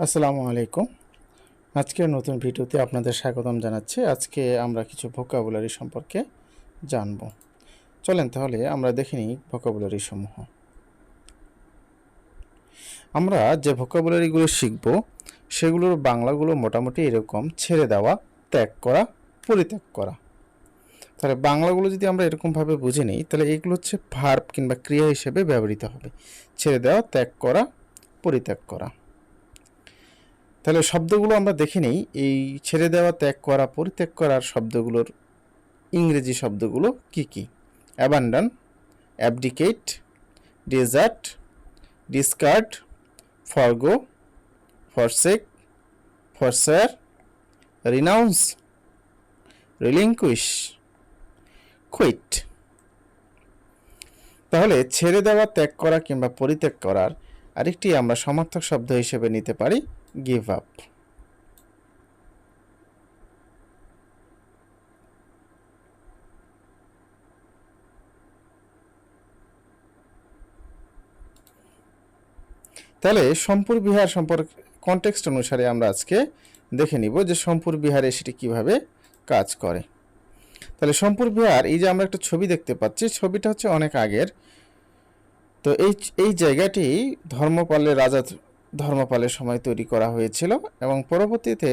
আসসালামু আলাইকুম। আজকের নতুন ভিডিওতে আপনাদের স্বাগতম জানাচ্ছি। আজকে আমরা কিছু ভোকাবুলারি সম্পর্কে জানব। চলেন তাহলে আমরা দেখে নিই ভোকাবুলারি সমূহ। আমরা যে ভোকাবুলারিগুলো শিখব সেগুলোর বাংলাগুলো মোটামুটি এরকম: ছেড়ে দেওয়া, ত্যাগ করা, পরিত্যাগ করা। তাহলে বাংলাগুলো যদি আমরা এরকমভাবে বুঝে নিই তাহলে এগুলো হচ্ছে ভার্ব কিংবা ক্রিয়া হিসেবে ব্যবহৃত হবে। ছেড়ে দেওয়া, ত্যাগ করা, পরিত্যাগ করা। তাহলে শব্দগুলো আমরা দেখে নিই। এই ছেড়ে দেওয়া, ত্যাগ করা, পরিত্যাগ করার শব্দগুলোর ইংরেজি শব্দগুলো কি কি: abandon, abdicate, desert, discard, forgo, forsake, forswear, renounce, relinquish, quit. তাহলে ছেড়ে দেওয়া, ত্যাগ করা কিংবা পরিত্যাগ করার আরেকটি আমরা সমার্থক শব্দ হিসেবে নিতে পারি গিভ আপ। তাহলে সম্পূর বিহার সম্পর্কে কনটেক্সট অনুসারে আমরা আজকে দেখে নিব যে সম্পূর বিহারে সেটি কিভাবে কাজ করে। তাহলে সম্পূর বিহার, এই যে আমরা একটা ছবি দেখতে পাচ্ছি, ছবিটা হচ্ছে অনেক আগের। তো এই জায়গাটি রাজা ধর্মপালের সময় তৈরি করা হয়েছিল এবং পরবর্তীতে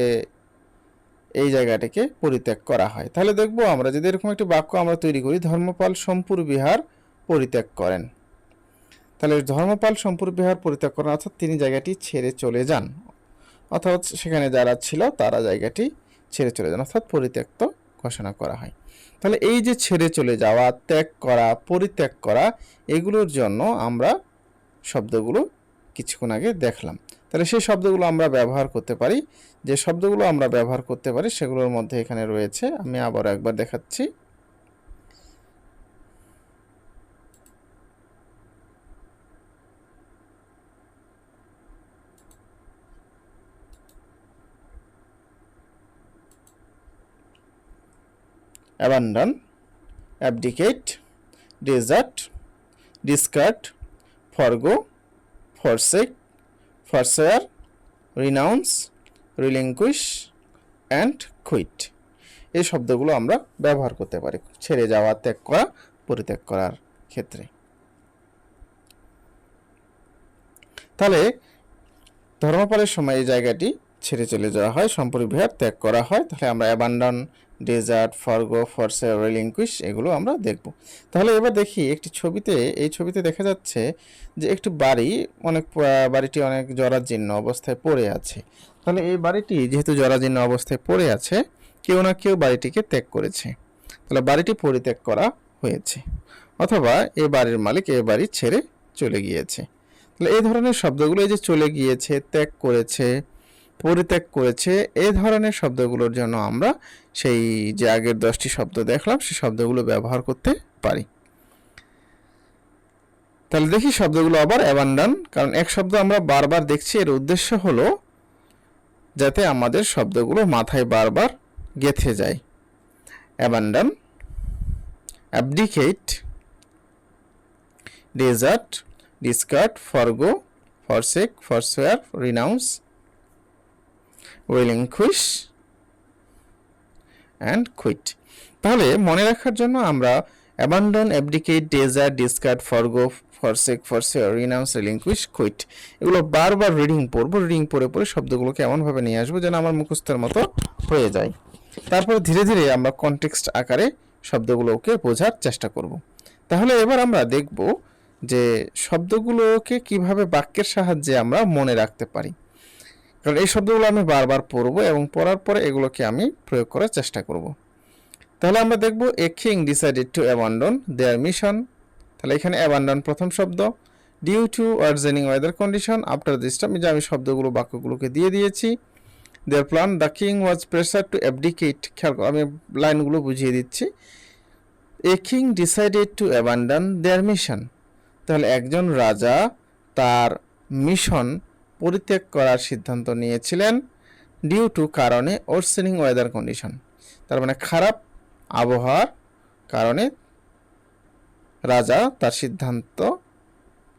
এই জায়গাটিকে পরিত্যাগ করা হয়। তাহলে দেখব আমরা যদি এরকম একটি বাক্য আমরা তৈরি করি, ধর্মপাল সম্পূর বিহার পরিত্যাগ করেন। তাহলে ধর্মপাল সম্পূর বিহার পরিত্যাগ করেন অর্থাৎ তিনি জায়গাটি ছেড়ে চলে যান, অর্থাৎ সেখানে যারা ছিল তারা জায়গাটি ছেড়ে চলে যান, অর্থাৎ পরিত্যক্ত ঘোষণা করা হয়। তাহলে এই যে ছেড়ে চলে যাওয়া, ত্যাগ করা, পরিত্যাগ করা, এগুলোর জন্য আমরা শব্দগুলো কিছুক্ষণ আগে দেখলাম। তাহলে সেই শব্দগুলো আমরা ব্যবহার করতে পারি। যে শব্দগুলো আমরা ব্যবহার করতে পারি সেগুলোর মধ্যে এখানে রয়েছে, আমি আবার একবার দেখাচ্ছি। Abandon, abdicate, desert, discard, forgo, forsake, forswear, renounce, relinquish and quit. এই শব্দগুলো আমরা ব্যবহার করতে পারি ছেড়ে যাওয়া, ত্যাগ করা, পরিত্যাগ করার ক্ষেত্রে। তাহলে ধর্মপালের সময় এই জায়গাটি ছেড়ে চলে যাওয়া হয়, সম্পূর্ণ বিহার ত্যাগ করা হয়। তাহলে আমরা অ্যাবান্ডন, ডেজার্ট, ফরগো, ফরসার, রিলিঙ্কুইশ এগুলো আমরা দেখব। তাহলে এবার দেখি একটি ছবিতে, এই ছবিতে দেখা যাচ্ছে যে একটি বাড়ি, বাড়িটি অনেক জরাজীর্ণ অবস্থায় পড়ে আছে। তাহলে এই বাড়িটি যেহেতু জরাজীর্ণ অবস্থায় পড়ে আছে, কেউ না কেউ বাড়িটিকে ত্যাগ করেছে। তাহলে বাড়িটি পরিত্যাগ করা হয়েছে, অথবা এই বাড়ির মালিক এই বাড়ি ছেড়ে চলে গিয়েছে। তাহলে এই ধরনের শব্দগুলো, এই যে চলে গিয়েছে, ত্যাগ করেছে, পরিত্যাগ করেছে, এই ধরনের শব্দগুলোর জন্য আমরা সেই যে আগের 10টি শব্দ দেখলাম সেই শব্দগুলো ব্যবহার করতে পারি। তাহলে দেখি শব্দগুলো আবার। অ্যাবান্ডন, কারণ এক শব্দ আমরা বারবার দেখছি, এর উদ্দেশ্য হলো যাতে আমাদের শব্দগুলো মাথায় বারবার গেঁথে যায়। Abandon, abdicate, desert, discard, forgo, forsake, forswear, renounce, relinquish and quit. তাহলে মনে রাখার জন্য আমরা abandon, abdicate, desert, discard, forgo, forsake, forswear, renounce, relinquish, quit এগুলো বারবার রিডিং পড়বো। রিডিং পড়ে পড়ে শব্দগুলোকে এমনভাবে নিয়ে আসবো যেন আমার মুখস্থের মতো হয়ে যায়। তারপর ধীরে ধীরে আমরা কনটেক্সট আকারে শব্দগুলোকে বোঝার চেষ্টা করব। তাহলে এবার আমরা দেখব যে শব্দগুলোকে কিভাবে বাক্যের সাহায্যে আমরা মনে রাখতে পারি। কারণ এই শব্দগুলো আমি বারবার পড়ব এবং পড়ার পরে এগুলোকে আমি প্রয়োগ করার চেষ্টা করব। তাহলে আমরা দেখব a king decided to abandon their mission. তাহলে এখানে অ্যাবান্ডন প্রথম শব্দ, due to worsening weather condition, after this time, যে আমি শব্দগুলো বাক্যগুলোকে দিয়ে দিয়েছি। Their plan, the king was pressure to abdicate. খেয়াল আমি লাইনগুলো বুঝিয়ে দিচ্ছি। A king decided to abandon their mission, তাহলে একজন রাজা তার মিশন পরিত্যাগ করার সিদ্ধান্ত নিয়েছিলেন। ডিউ টু, কারণে, ওয়ার্সেনিং ওয়েদার কন্ডিশন, তার মানে খারাপ আবহাওয়ার কারণে রাজা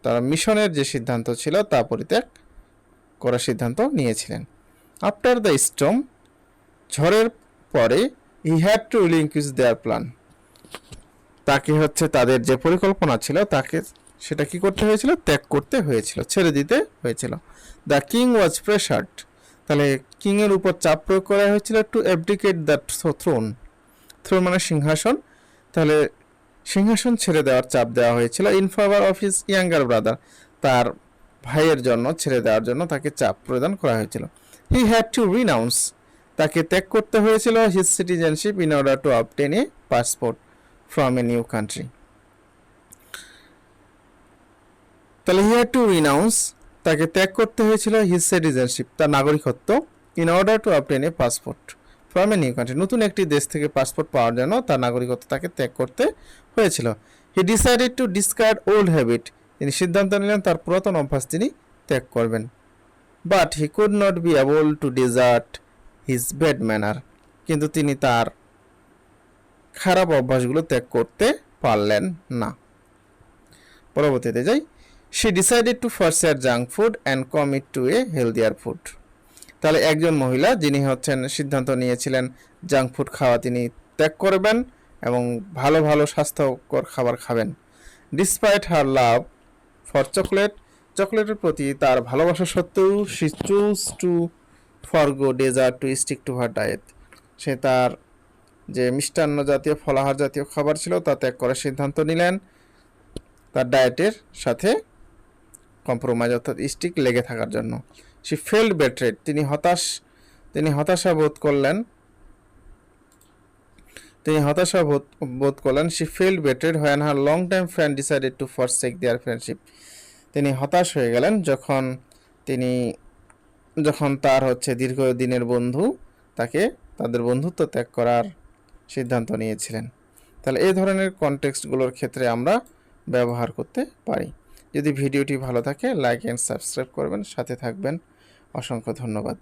তার মিশনের যে সিদ্ধান্ত ছিল তা পরিত্যাগ করার সিদ্ধান্ত নিয়েছিলেন। আফটার দ্য স্টর্ম, ঝড়ের পরে, he had to relinquish their plan, তাকে হচ্ছে তাদের যে পরিকল্পনা ছিল তাকে সেটা কি করতে হয়েছিল, ত্যাগ করতে হয়েছিল, ছেড়ে দিতে হয়েছিল। দ্য কিং ওয়াজ প্রেশার্ড, তাহলে কিংয়ের উপর চাপ প্রয়োগ করা হয়েছিল to abdicate the throne, throne মানে সিংহাসন, তাহলে সিংহাসন ছেড়ে দেওয়ার চাপ দেওয়া হয়েছিল in favour of his younger brother, তার ভাইয়ের জন্য ছেড়ে দেওয়ার জন্য তাকে চাপ প্রদান করা হয়েছিল। হি হ্যাড টু রিনাউন্স, তাকে ত্যাগ করতে হয়েছিল his citizenship in order to obtain a passport from a new country. তাহলে হি হ্যাড টু রিনাউন্স, তাকে ত্যাগ করতে হয়েছিল হিজ সিটিজেনশিপ, তার নাগরিকত্ব, in order to obtain a passport from a new country, নতুন একটি দেশ থেকে পাসপোর্ট পাওয়ার জন্য তার নাগরিকত্ব তাকে ত্যাগ করতে হয়েছিল। He decided to discard old habit, তিনি সিদ্ধান্ত নিলেন তার পুরাতন অভ্যাস তিনি ত্যাগ করবেন। But he could not be able to desert his bad manner, কিন্তু তিনি তার খারাপ অভ্যাসগুলো ত্যাগ করতে পারলেন না। পরবর্তীতে যাই, she decided to forswear junk food and commit to a healthier food, তাহলে একজন মহিলা যিনি হচ্ছেন সিদ্ধান্ত নিয়েছিলেন জাঙ্ক ফুড খাওয়া তিনি ত্যাগ করবেন এবং ভালো ভালো স্বাস্থ্যকর খাবার খাবেন। Despite her love for chocolate, চকলেটের প্রতি তার ভালোবাসা সত্ত্বেও she choose to forgo dessert to stick to her diet, সে তার যে মিষ্টান্ন জাতীয় ফলাহার জাতীয় খাবার ছিল তা ত্যাগ করার সিদ্ধান্ত নিলেন তার ডায়েটের সাথে কম্প্রোমাইজ অর্থাৎ স্টিক লেগে থাকার জন্য। শি ফেল্ড বেট্রেড, তিনি হতাশা বোধ করলেন, she felt betrayed when her long time friend decided to forsake their friendship, তিনি হতাশ হয়ে গেলেন যখন তার হচ্ছে দীর্ঘদিনের বন্ধু তাদের বন্ধুত্ব ত্যাগ করার সিদ্ধান্ত নিয়েছিলেন। তাহলে এই ধরনের কনটেক্সটগুলোর ক্ষেত্রে আমরা ব্যবহার করতে পারি। যদি ভিডিওটি ভালো থাকে লাইক অ্যান্ড সাবস্ক্রাইব করবেন, সাথে থাকবেন। অসংখ্য ধন্যবাদ।